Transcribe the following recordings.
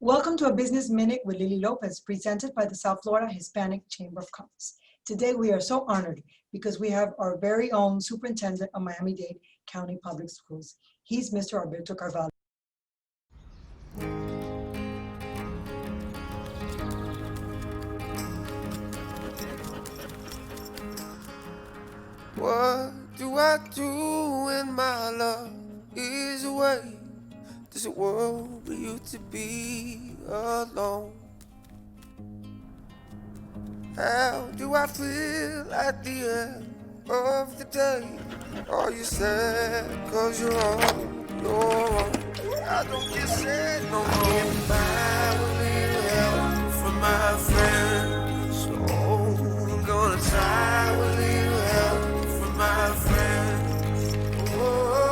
Welcome to a Business Minute with Lily Lopez, presented by the South Florida Hispanic Chamber of Commerce. Today, we are so honored because we have our very own Superintendent of Miami-Dade County Public Schools. He's Mr. Alberto Carvalho. What do I do when my love is away? Does it worry you to be alone? How do I feel at the end of the day? Are you sad cause you're on your own? I don't get sad no more. If I would need help from my friends, so I'm gonna try with little help from my friends. Oh.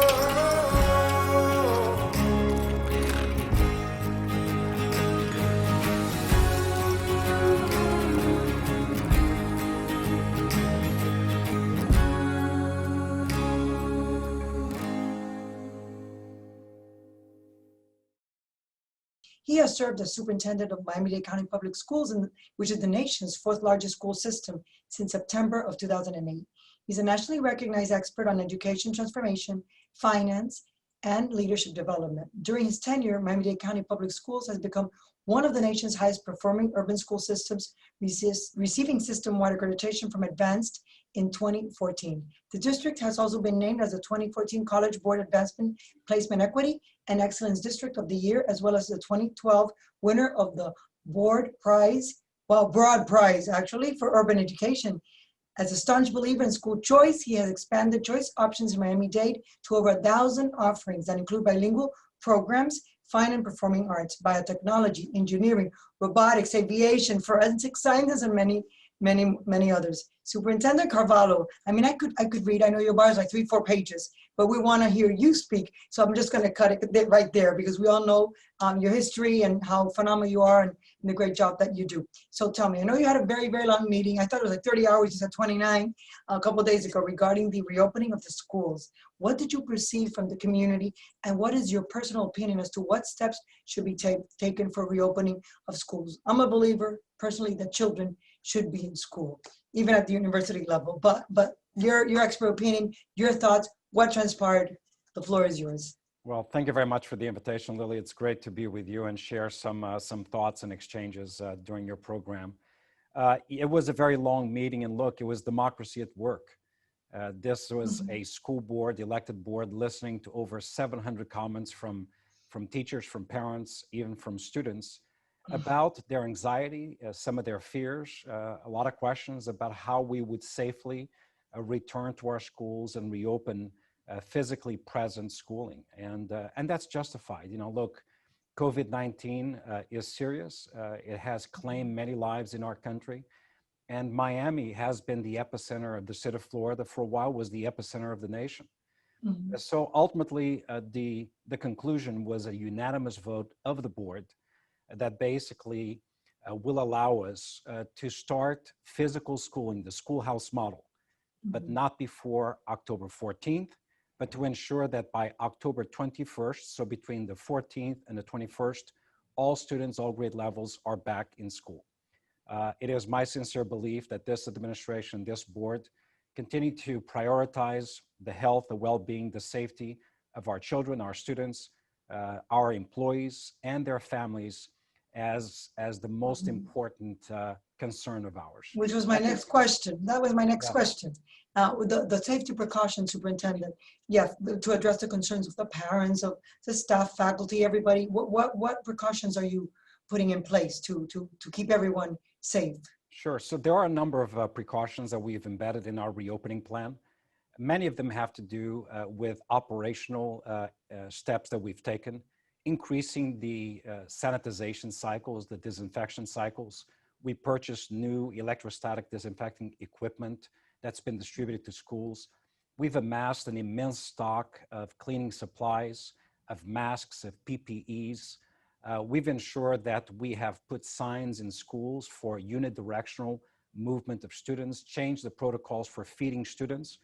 He has served as superintendent of Miami-Dade County Public Schools, which is the nation's fourth largest school system, since September of 2008. He's a nationally recognized expert on education transformation, finance, and leadership development. During his tenure, Miami-Dade County Public Schools has become one of the nation's highest performing urban school systems, receiving system-wide accreditation from Advanced in 2014. The district has also been named as the 2014 College Board Advancement Placement Equity and Excellence District of the Year, as well as the 2012 winner of the Broad Prize actually, for urban education. As a staunch believer in school choice, he has expanded choice options in Miami-Dade to over 1,000 offerings that include bilingual programs, fine and performing arts, biotechnology, engineering, robotics, aviation, forensic sciences, and many others. Superintendent Carvalho, I could read, I know your bar is like 3-4 pages, but we want to hear you speak. So I'm just going to cut it right there because we all know your history and how phenomenal you are and the great job that you do. So tell me, I know you had a very, very long meeting. I thought it was like 30 hours, you said 29 a couple of days ago regarding the reopening of the schools. What did you perceive from the community, and what is your personal opinion as to what steps should be taken for reopening of schools? I'm a believer personally that children should be in school, even at the university level. But your expert opinion, your thoughts, what transpired, the floor is yours. Well, thank you very much for the invitation, Lily. It's great to be with you and share some thoughts and exchanges during your program. It was a very long meeting, and look, it was democracy at work. This was a school board, elected board, listening to over 700 comments from teachers, from parents, even from students about their anxiety, some of their fears, a lot of questions about how we would safely return to our schools and reopen physically present schooling. And that's justified. You know, look, COVID-19 is serious. It has claimed many lives in our country. And Miami has been the epicenter of the state of Florida for a while, was the epicenter of the nation. So ultimately, the conclusion was a unanimous vote of the board that basically will allow us to start physical schooling, the schoolhouse model, but not before October 14th, but to ensure that by October 21st, so between the 14th and the 21st, all students, all grade levels are back in school. It is my sincere belief that this administration, this board, continue to prioritize the health, the well-being, the safety of our children, our students, our employees, and their families as the most important concern of ours. Which was my next question. That was my next question. The safety precautions, Superintendent, to address the concerns of the parents, of the staff, faculty, everybody. What precautions are you putting in place to keep everyone safe? Sure. So there are a number of precautions that we've embedded in our reopening plan. Many of them have to do with operational steps that we've taken, increasing the sanitization cycles, the disinfection cycles. We purchased new electrostatic disinfecting equipment that's been distributed to schools. We've amassed an immense stock of cleaning supplies, of masks, of PPEs. We've ensured that we have put signs in schools for unidirectional movement of students, changed the protocols for feeding students,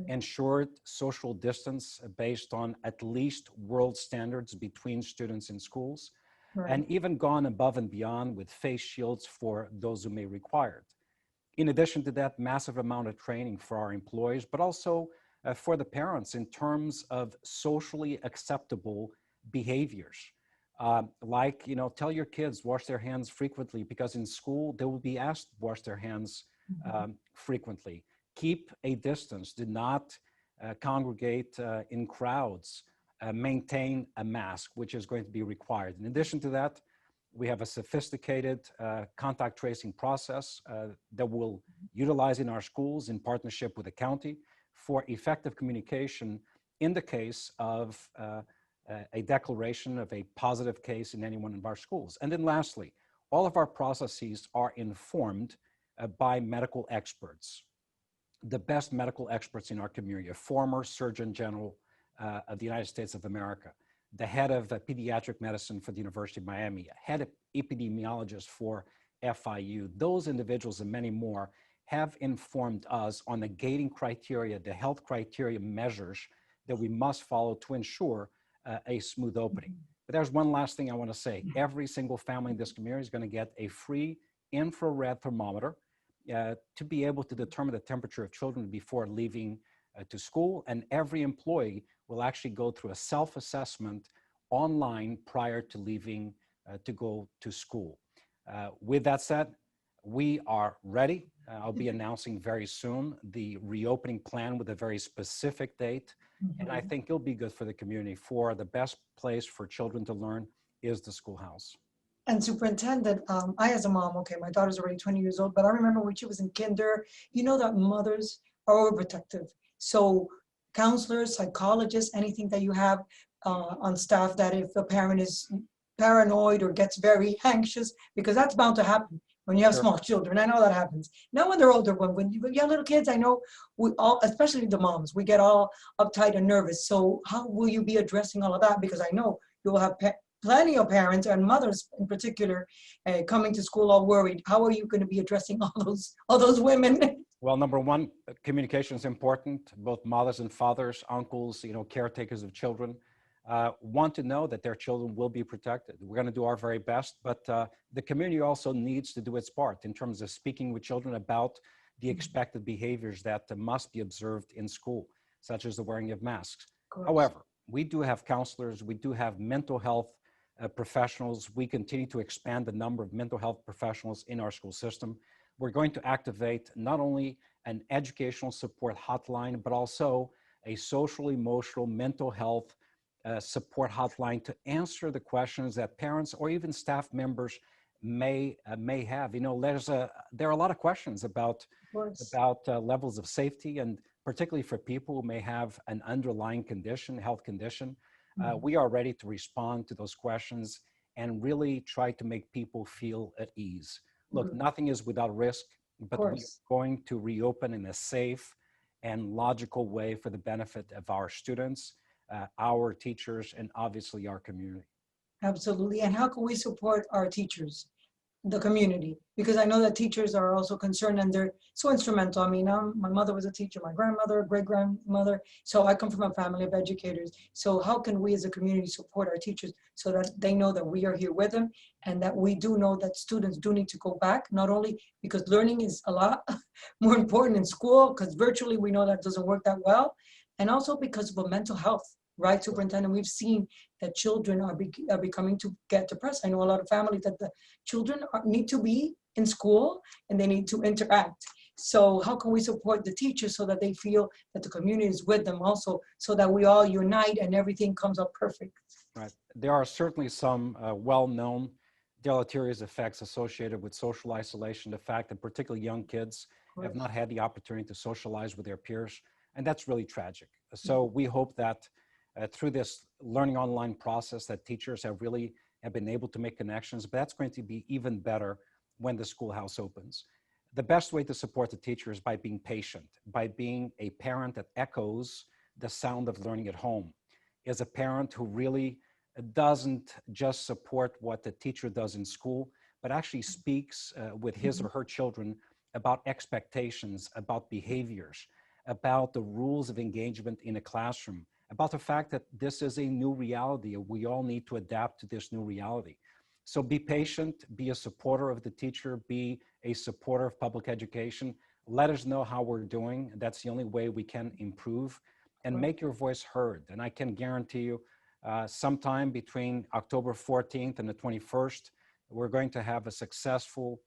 ensured social distance based on at least world standards between students in schools. Right. and even gone above and beyond with face shields for those who may require it. In addition to that, massive amount of training for our employees, but also for the parents in terms of socially acceptable behaviors. Like, tell your kids wash their hands frequently, because in school they will be asked to wash their hands frequently. Keep a distance. Do not congregate in crowds. Maintain a mask, which is going to be required. In addition to that, we have a sophisticated contact tracing process that we'll utilize in our schools in partnership with the county for effective communication in the case of a declaration of a positive case in any one of our schools. And then lastly, all of our processes are informed by medical experts, the best medical experts in our community, a former Surgeon General of the United States of America, the head of pediatric medicine for the University of Miami, head of epidemiologist for FIU. Those individuals and many more have informed us on the gating criteria, the health criteria measures that we must follow to ensure a smooth opening. But there's one last thing I want to say. Every single family in this community is going to get a free infrared thermometer to be able to determine the temperature of children before leaving to school. And every employee will actually go through a self-assessment online prior to leaving to go to school. With that said, we are ready. I'll be announcing very soon the reopening plan with a very specific date. And I think it'll be good for the community. For the best place for children to learn is the schoolhouse. And Superintendent, I as a mom, okay, my daughter's already 20 years old, but I remember when she was in kinder, you know that mothers are overprotective. So counselors, psychologists, anything that you have on staff, that if a parent is paranoid or gets very anxious, because that's bound to happen when you have Sure. small children. I know that happens. Not when they're older, when you have little kids, I know we all, especially the moms, we get all uptight and nervous. So how will you be addressing all of that? Because I know you will have plenty of parents and mothers in particular coming to school all worried. How are you going to be addressing all those women? Well, number one, communication is important. Both mothers and fathers, uncles, caretakers of children want to know that their children will be protected. We're going to do our very best, but the community also needs to do its part in terms of speaking with children about the expected behaviors that must be observed in school, such as the wearing of masks. However, we do have counselors, we do have mental health professionals. We continue to expand the number of mental health professionals in our school system. We're going to activate not only an educational support hotline, but also a social, emotional, mental health support hotline to answer the questions that parents or even staff members may have. There are a lot of questions about levels of safety, and particularly for people who may have an underlying condition, health condition. We are ready to respond to those questions and really try to make people feel at ease. Look, nothing is without risk, but we're going to reopen in a safe and logical way for the benefit of our students, our teachers, and obviously our community. Absolutely. And how can we support our teachers, the community? Because I know that teachers are also concerned and they're so instrumental. I mean, my mother was a teacher, my grandmother, great-grandmother. So I come from a family of educators. So how can we as a community support our teachers so that they know that we are here with them, and that we do know that students do need to go back, not only because learning is a lot more important in school, because virtually we know that doesn't work that well, and also because of mental health. Right, Superintendent? We've seen that children are becoming to get depressed. I know a lot of families that the children need to be in school and they need to interact. So how can we support the teachers so that they feel that the community is with them also, so that we all unite and everything comes up perfect? Right. There are certainly some well-known deleterious effects associated with social isolation. The fact that particularly young kids have not had the opportunity to socialize with their peers, and that's really tragic. So we hope that through this learning online process that teachers have been able to make connections, but that's going to be even better when the schoolhouse opens. The best way to support the teacher is by being patient, by being a parent that echoes the sound of learning at home, is a parent who really doesn't just support what the teacher does in school, but actually speaks with his or her children about expectations, about behaviors, about the rules of engagement in a classroom, about the fact that this is a new reality. We all need to adapt to this new reality. So be patient, be a supporter of the teacher, be a supporter of public education. Let us know how we're doing. That's the only way we can improve, and make your voice heard. And I can guarantee you, sometime between October 14th and the 21st, we're going to have a successful,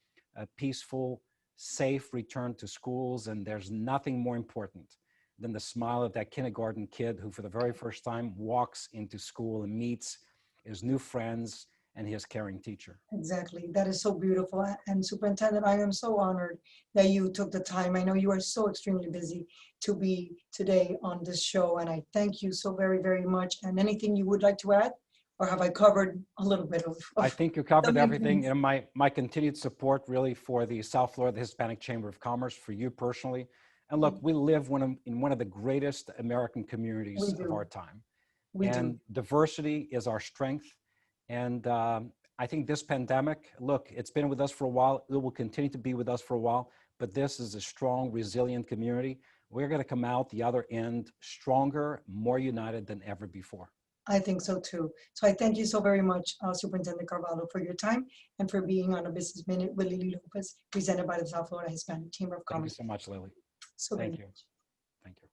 peaceful, safe return to schools. And there's nothing more important than the smile of that kindergarten kid who for the very first time walks into school and meets his new friends and his caring teacher. Exactly. That is so beautiful. And Superintendent, I am so honored that you took the time. I know you are so extremely busy to be today on this show, and I thank you so very, very much. And anything you would like to add, or have I covered a little bit of I think you the covered main everything, things? and my continued support really for the South Florida Hispanic Chamber of Commerce, for you personally. And look, we live in one of the greatest American We communities of do. our time. We do. And diversity is our strength. And I think this pandemic, look, it's been with us for a while. It will continue to be with us for a while. But this is a strong, resilient community. We're going to come out the other end stronger, more united than ever before. I think so too. So I thank you so very much, Superintendent Carvalho, for your time and for being on a Business Minute with Lily Lopez, presented by the South Florida Hispanic Chamber of Thank you Commerce. so much, Lily. So very Thank you. much. Thank you.